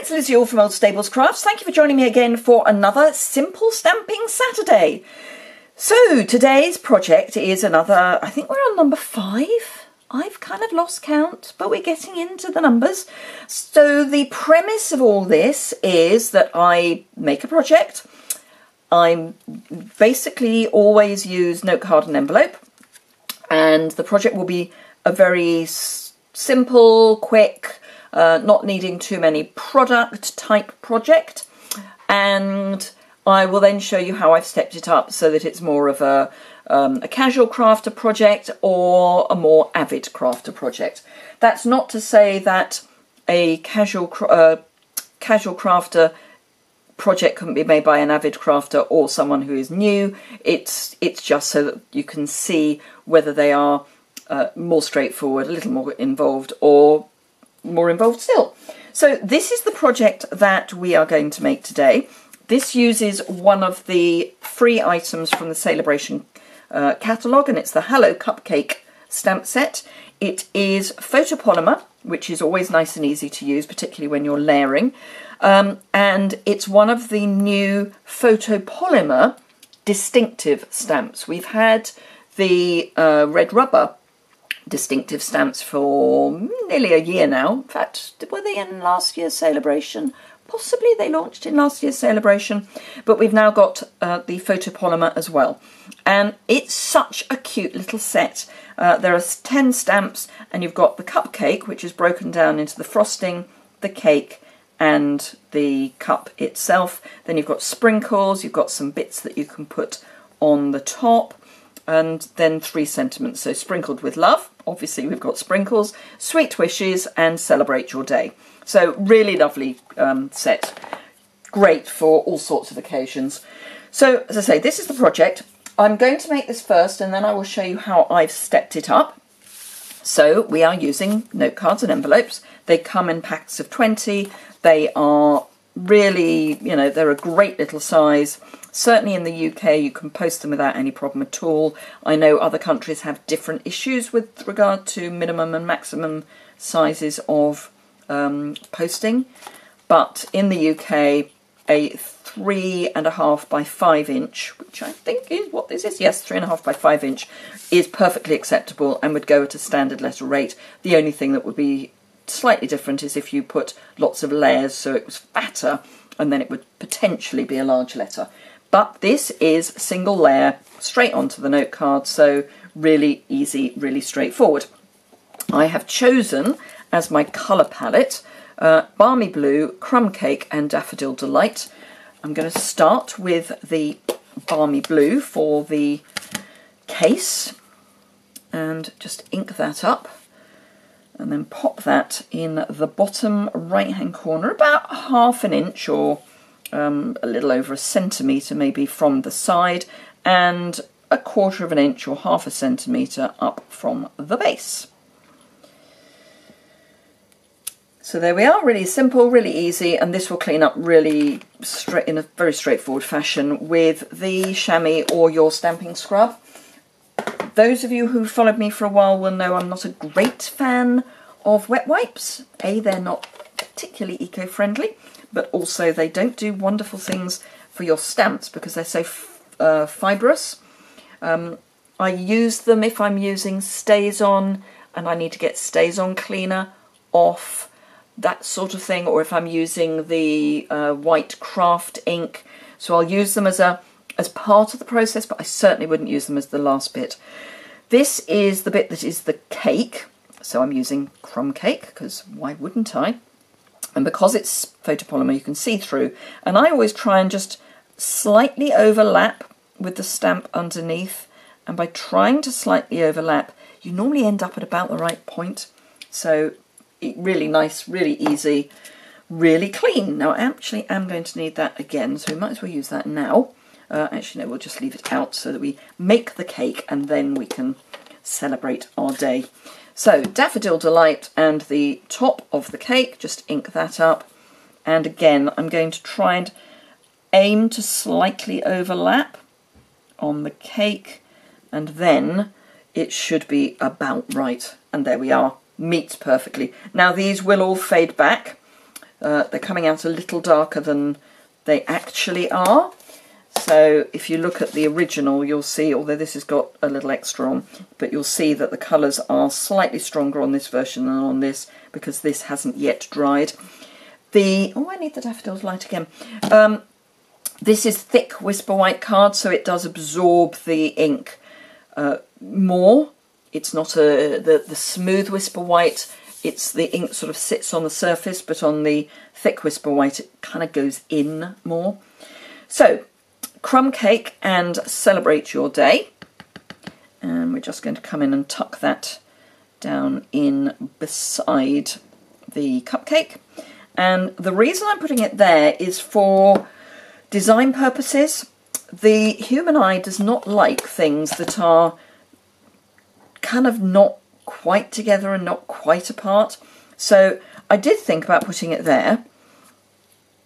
it's Liz Yuille from Old Stables Crafts. Thank you for joining me again for another Simple Stamping Saturday. So today's project is another, I think we're on number 5. I've kind of lost count, but we're getting into the numbers. So the premise of all this is that I make a project. I basically always use note card and envelope, and the project will be a very simple, quick, not needing too many product type project, and I will then show you how I've stepped it up so that it's more of a casual crafter project or a more avid crafter project. That's not to say that a casual crafter project couldn't be made by an avid crafter or someone who is new. It's just so that you can see whether they are more straightforward, a little more involved, or more involved still. So this is the project that we are going to make today. This uses one of the free items from the sale-a-bration catalogue, and it's the Hello Cupcake stamp set. It is photopolymer, which is always nice and easy to use, particularly when you're layering. And it's one of the new photopolymer distinctive stamps. We've had the red rubber distinctive stamps for nearly a year now. In fact, were they in last year's sale-a-bration? Possibly they launched in last year's sale-a-bration, but we've now got the photopolymer as well. And it's such a cute little set. There are 10 stamps, and you've got the cupcake, which is broken down into the frosting, the cake, and the cup itself. Then you've got sprinkles, you've got some bits that you can put on the top, and then 3 sentiments. So sprinkled with love, obviously we've got sprinkles, sweet wishes, and celebrate your day. So really lovely set, great for all sorts of occasions. So as I say, this is the project. I'm going to make this first, and then I will show you how I've stepped it up. So we are using note cards and envelopes. They come in packs of 20. They are really, you know, they're a great little size. Certainly in the UK, you can post them without any problem at all. I know other countries have different issues with regard to minimum and maximum sizes of posting, but in the UK, a 3.5 by 5 inch, which I think is what this is, yes, 3.5 by 5 inch, is perfectly acceptable and would go at a standard letter rate. The only thing that would be slightly different is if you put lots of layers so it was fatter, and then it would potentially be a large letter. But this is single layer straight onto the note card, so really easy, really straightforward. I have chosen as my colour palette Balmy Blue, Crumb Cake and Daffodil Delight. I'm going to start with the Balmy Blue for the case and just ink that up, and then pop that in the bottom right hand corner, about 1/2 inch or a little over 1 centimetre maybe from the side, and 1/4 inch or 1/2 centimetre up from the base. So there we are, really simple, really easy, and this will clean up really straight in a very straightforward fashion with the chamois or your stamping scrub. Those of you who followed me for a while will know I'm not a great fan of wet wipes. A, they're not particularly eco-friendly, but also they don't do wonderful things for your stamps because they're so fibrous. I use them if I'm using StazOn and I need to get StazOn cleaner off, that sort of thing, or if I'm using the white craft ink. So I'll use them as part of the process, but I certainly wouldn't use them as the last bit. This is the bit that is the cake, so I'm using Crumb Cake because why wouldn't I? And because it's photopolymer, you can see through. And I always try and just slightly overlap with the stamp underneath. And by trying to slightly overlap, you normally end up at about the right point. So really nice, really easy, really clean. Now I actually am going to need that again, so we might as well use that now. Actually, no, we'll just leave it out so that we make the cake and then we can celebrate our day. So Daffodil Delight and the top of the cake, just ink that up. And again, I'm going to try and aim to slightly overlap on the cake, and then it should be about right. And there we are, meets perfectly. Now these will all fade back. they're coming out a little darker than they actually are. So if you look at the original, you'll see, although this has got a little extra on, but you'll see that the colours are slightly stronger on this version than on this, because this hasn't yet dried. Oh, I need the daffodils light again. This is thick Whisper White card, so it does absorb the ink more. It's not the smooth Whisper White. It's the ink sort of sits on the surface, but on the thick Whisper White, it kind of goes in more. So, Crumb Cake and Celebrate Your Day. And we're just going to come in and tuck that down in beside the cupcake. And the reason I'm putting it there is for design purposes. The human eye does not like things that are kind of not quite together and not quite apart. So I did think about putting it there,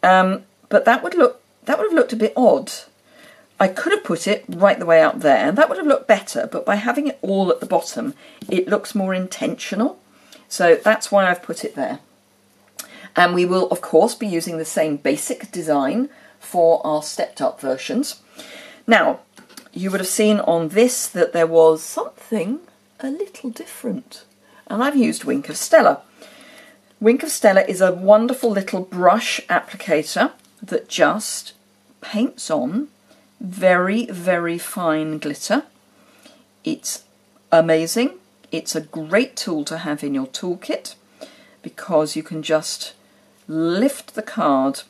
but that would have looked a bit odd. I could have put it right the way out there, and that would have looked better, but by having it all at the bottom, it looks more intentional. So that's why I've put it there. And we will, of course, be using the same basic design for our stepped up versions. Now, you would have seen on this that there was something a little different. And I've used Wink of Stella. Wink of Stella is a wonderful little brush applicator that just paints on very, very fine glitter. It's amazing. It's a great tool to have in your toolkit because you can just lift the card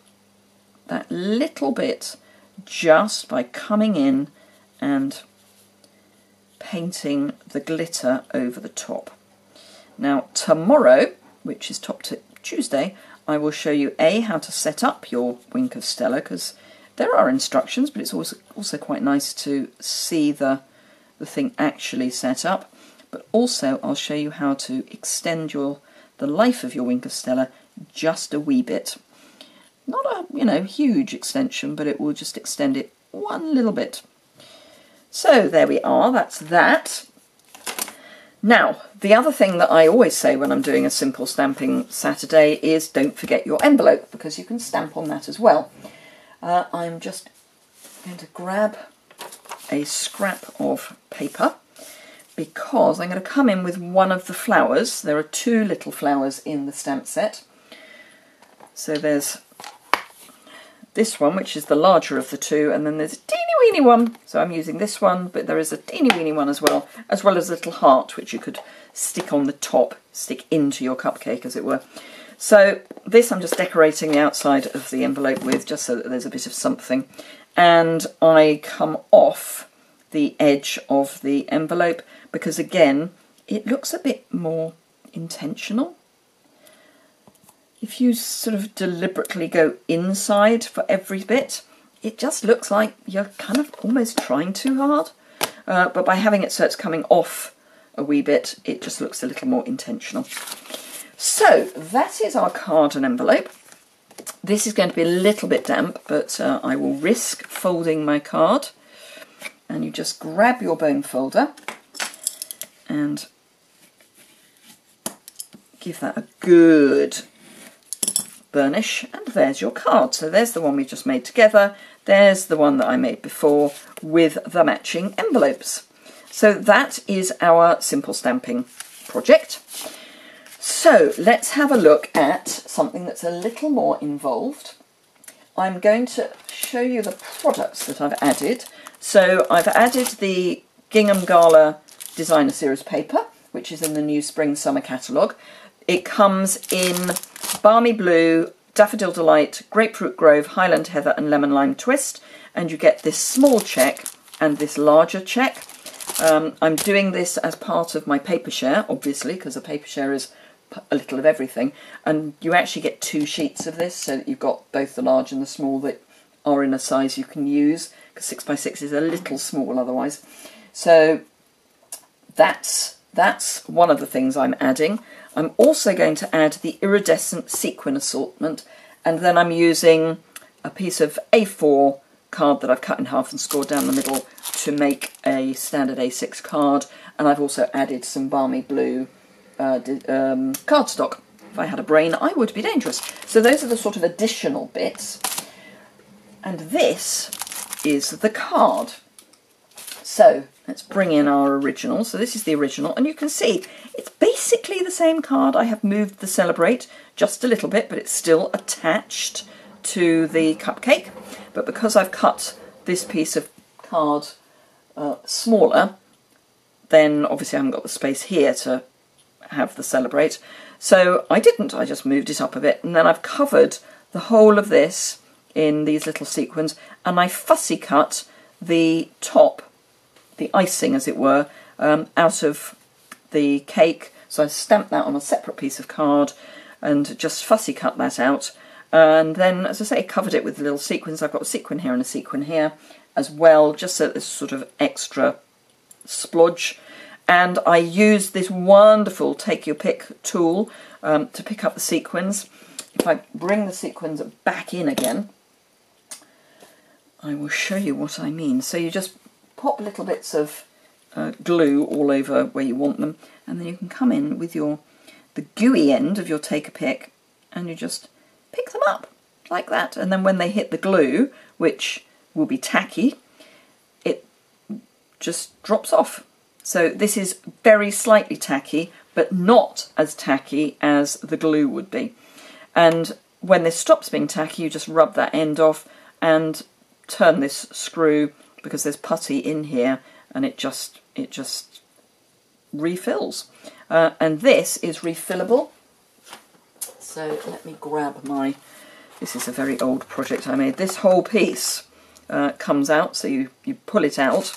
that little bit just by coming in and painting the glitter over the top. Now tomorrow, which is Top Tip Tuesday, I will show you how to set up your Wink of Stella, because there are instructions, but it's also quite nice to see the thing actually set up. But also I'll show you how to extend the life of your Wink of Stella just a wee bit. Not a huge extension, but it will just extend it one little bit. So there we are, that's that. Now, the other thing that I always say when I'm doing a simple stamping Saturday is don't forget your envelope, because you can stamp on that as well. I'm just going to grab a scrap of paper because I'm going to come in with one of the flowers. There are two little flowers in the stamp set. So there's this one, which is the larger of the two, and then there's a teeny weeny one. So I'm using this one, but there is a teeny weeny one as well as a little heart, which you could stick on the top, stick into your cupcake, as it were. So this I'm just decorating the outside of the envelope with, just so that there's a bit of something. And I come off the edge of the envelope because, again, it looks a bit more intentional. If you sort of deliberately go inside for every bit, it just looks like you're kind of almost trying too hard. But by having it so it's coming off a wee bit, it just looks a little more intentional. So that is our card and envelope. This is going to be a little bit damp, but I will risk folding my card. And you just grab your bone folder and give that a good burnish, and there's your card. So there's the one we just made together, there's the one that I made before with the matching envelopes. So that is our simple stamping project. So let's have a look at something that's a little more involved. I'm going to show you the products that I've added. So I've added the Gingham Gala Designer Series paper, which is in the new Spring Summer catalogue. It comes in Balmy Blue, Daffodil Delight, Grapefruit Grove, Highland Heather and Lemon Lime Twist, and you get this small check and this larger check. I'm doing this as part of my paper share, obviously, because a paper share is a little of everything, and you actually get two sheets of this, so that you've got both the large and the small that are in a size you can use, because 6x6 is a little small otherwise. So that's one of the things I'm adding. I'm also going to add the iridescent sequin assortment, and then I'm using a piece of A4 card that I've cut in half and scored down the middle to make a standard A6 card, and I've also added some Balmy Blue cardstock If I had a brain, I would be dangerous. So those are the sort of additional bits. And this is the card. So let's bring in our original. So this is the original, and you can see it's basically the same card. I have moved the Celebrate just a little bit, but it's still attached to the cupcake. But because I've cut this piece of card smaller, then obviously I haven't got the space here to have the Celebrate. So I didn't, I just moved it up a bit, and then I've covered the whole of this in these little sequins, and I fussy cut the top, the icing as it were, out of the cake. So I stamped that on a separate piece of card and just fussy cut that out, and then, as I say, covered it with little sequins. I've got a sequin here and a sequin here as well, just so there's sort of extra splodge. And I used this wonderful take your pick tool to pick up the sequins. If I bring the sequins back in again, I will show you what I mean. So you just pop little bits of glue all over where you want them, and then you can come in with the gooey end of your take a pick, and you just pick them up like that. And then when they hit the glue, which will be tacky, it just drops off. So this is very slightly tacky, but not as tacky as the glue would be. And when this stops being tacky, you just rub that end off and turn this screw, because there's putty in here, and it just refills. And this is refillable. So let me grab my, this is a very old project I made. This whole piece comes out, so you pull it out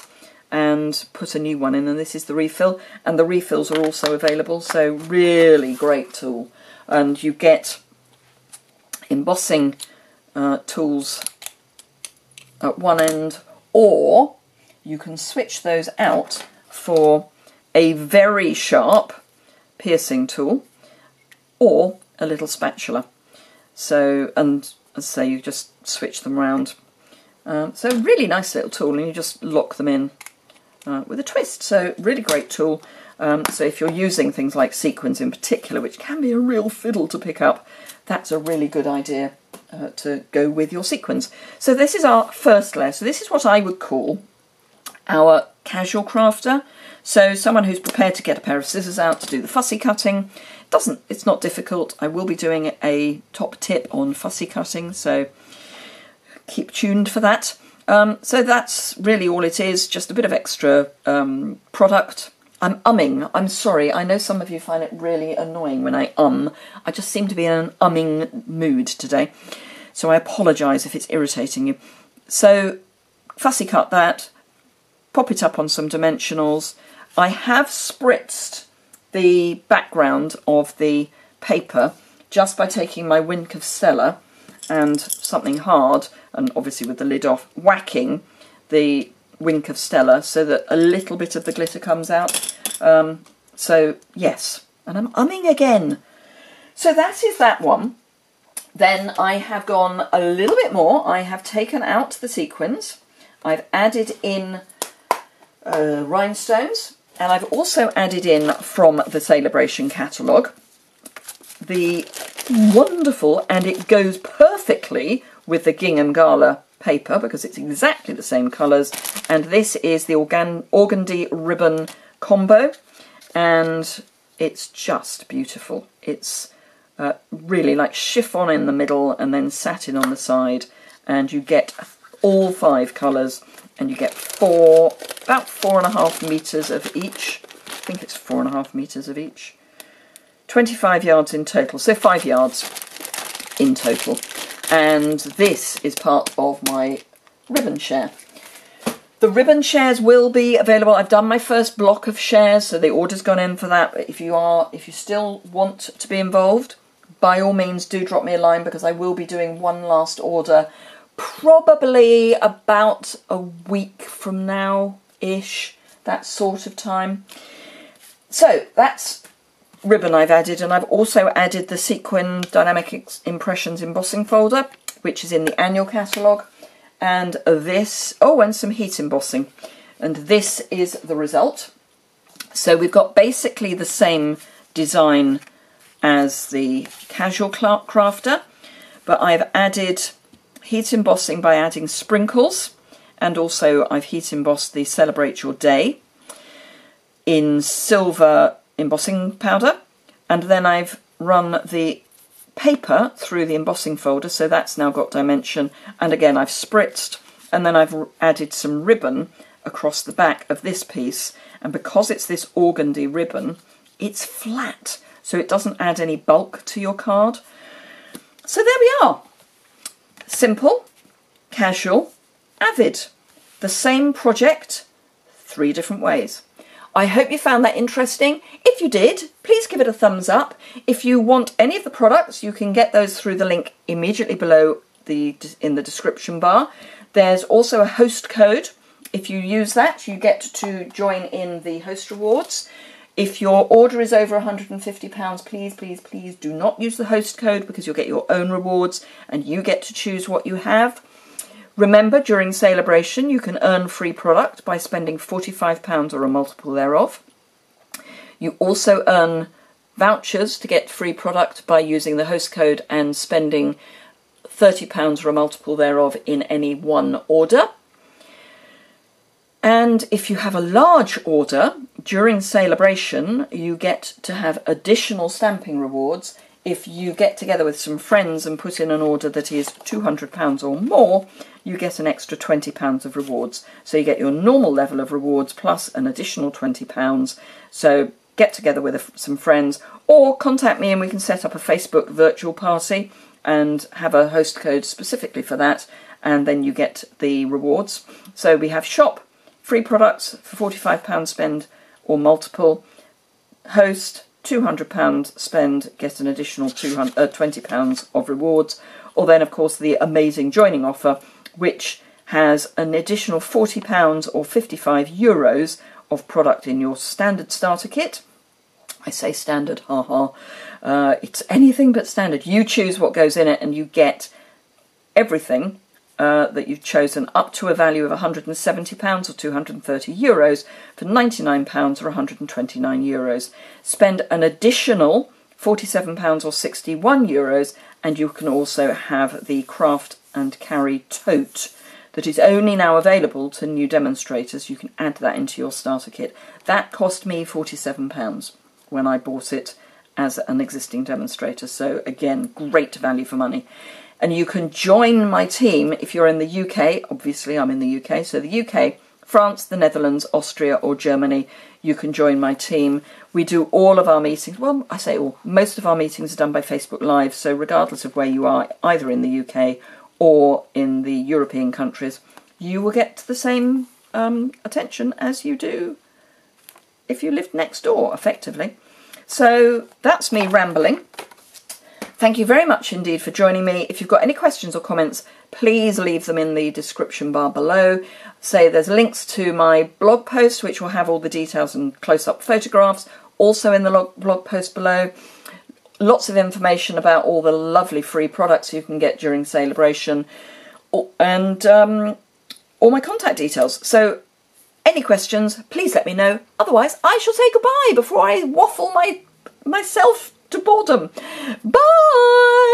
and put a new one in, and this is the refill, and the refills are also available. So really great tool. And you get embossing tools at one end, or you can switch those out for a very sharp piercing tool or a little spatula. So, and as I say, you just switch them around. So really nice little tool, and you just lock them in with a twist. So really great tool. So if you're using things like sequins in particular, which can be a real fiddle to pick up, that's a really good idea to go with your sequins. So this is our first layer. So this is what I would call our casual crafter. So someone who's prepared to get a pair of scissors out to do the fussy cutting. It's not difficult. I will be doing a top tip on fussy cutting, so keep tuned for that. So that's really all it is, just a bit of extra product. I'm umming, I'm sorry, I know some of you find it really annoying when I I just seem to be in an umming mood today, so I apologise if it's irritating you. So fussy cut that, pop it up on some dimensionals. I have spritzed the background of the paper just by taking my wink of Stella and something hard, and obviously with the lid off, whacking the wink of Stella so that a little bit of the glitter comes out. So yes, and I'm umming again. So that is that one. Then I have gone a little bit more. I have taken out the sequins. I've added in rhinestones, and I've also added in from the sale-a-bration catalogue the wonderful, and it goes perfectly with the gingham gala paper because it's exactly the same colours, and this is the organdy ribbon combo, and it's just beautiful. It's really like chiffon in the middle and then satin on the side, and you get all 5 colours, and you get about 4.5 metres of each. I think it's 4.5 metres of each. 25 yards in total, so 5 yards in total. And this is part of my ribbon share. The ribbon shares will be available. I've done my first block of shares, so the order's gone in for that. But if you still want to be involved, by all means do drop me a line, because I will be doing one last order probably about a week from now-ish, that sort of time. So that's ribbon I've added, and I've also added the sequin Dynamic Impressions embossing folder, which is in the annual catalogue, and this, and some heat embossing, and this is the result. So we've got basically the same design as the casual crafter, but I've added heat embossing by adding sprinkles, and also I've heat embossed the Celebrate Your Day in silver embossing powder, and then I've run the paper through the embossing folder, so that's now got dimension, and again I've spritzed, and then I've added some ribbon across the back of this piece, and because it's this organdy ribbon, it's flat, so it doesn't add any bulk to your card. So there we are. Simple, casual, avid. The same project, 3 different ways. I hope you found that interesting. If you did, please give it a thumbs up. If you want any of the products, you can get those through the link immediately below in the description bar. There's also a host code. If you use that, you get to join in the host rewards. If your order is over £150, please, please, please do not use the host code, because you'll get your own rewards and you get to choose what you have. Remember, during sale-a-bration, you can earn free product by spending £45 or a multiple thereof. You also earn vouchers to get free product by using the host code and spending £30 or a multiple thereof in any one order. And if you have a large order, during sale-a-bration, you get to have additional stamping rewards. If you get together with some friends and put in an order that is £200 or more, you get an extra £20 of rewards. So you get your normal level of rewards plus an additional £20. So get together with some friends, or contact me and we can set up a Facebook virtual party and have a host code specifically for that, and then you get the rewards. So we have shop, free products for £45 spend or multiple, host, £200 spend, get an additional £20 of rewards, or then of course the amazing joining offer, which has an additional £40 or €55 of product in your standard starter kit. I say standard, haha. It's anything but standard. You choose what goes in it and you get everything that you've chosen up to a value of £170 or €230 for £99 or €129. Spend an additional £47 or €61 and you can also have the craft and carry tote that is only now available to new demonstrators. You can add that into your starter kit. That cost me £47 when I bought it as an existing demonstrator. So again, great value for money. And you can join my team if you're in the UK. Obviously, I'm in the UK. So the UK, France, the Netherlands, Austria or Germany, you can join my team. We do all of our meetings. Well, I say all. Most of our meetings are done by Facebook Live. So regardless of where you are, either in the UK or in the European countries, you will get the same attention as you do if you lived next door, effectively. So that's me rambling. Thank you very much indeed for joining me. If you've got any questions or comments, please leave them in the description bar below. Say there's links to my blog post, which will have all the details and close-up photographs, also in the blog post below. Lots of information about all the lovely free products you can get during sale-a-bration, and all my contact details. So any questions, please let me know. Otherwise, I shall say goodbye before I waffle myself to boredom. Bye!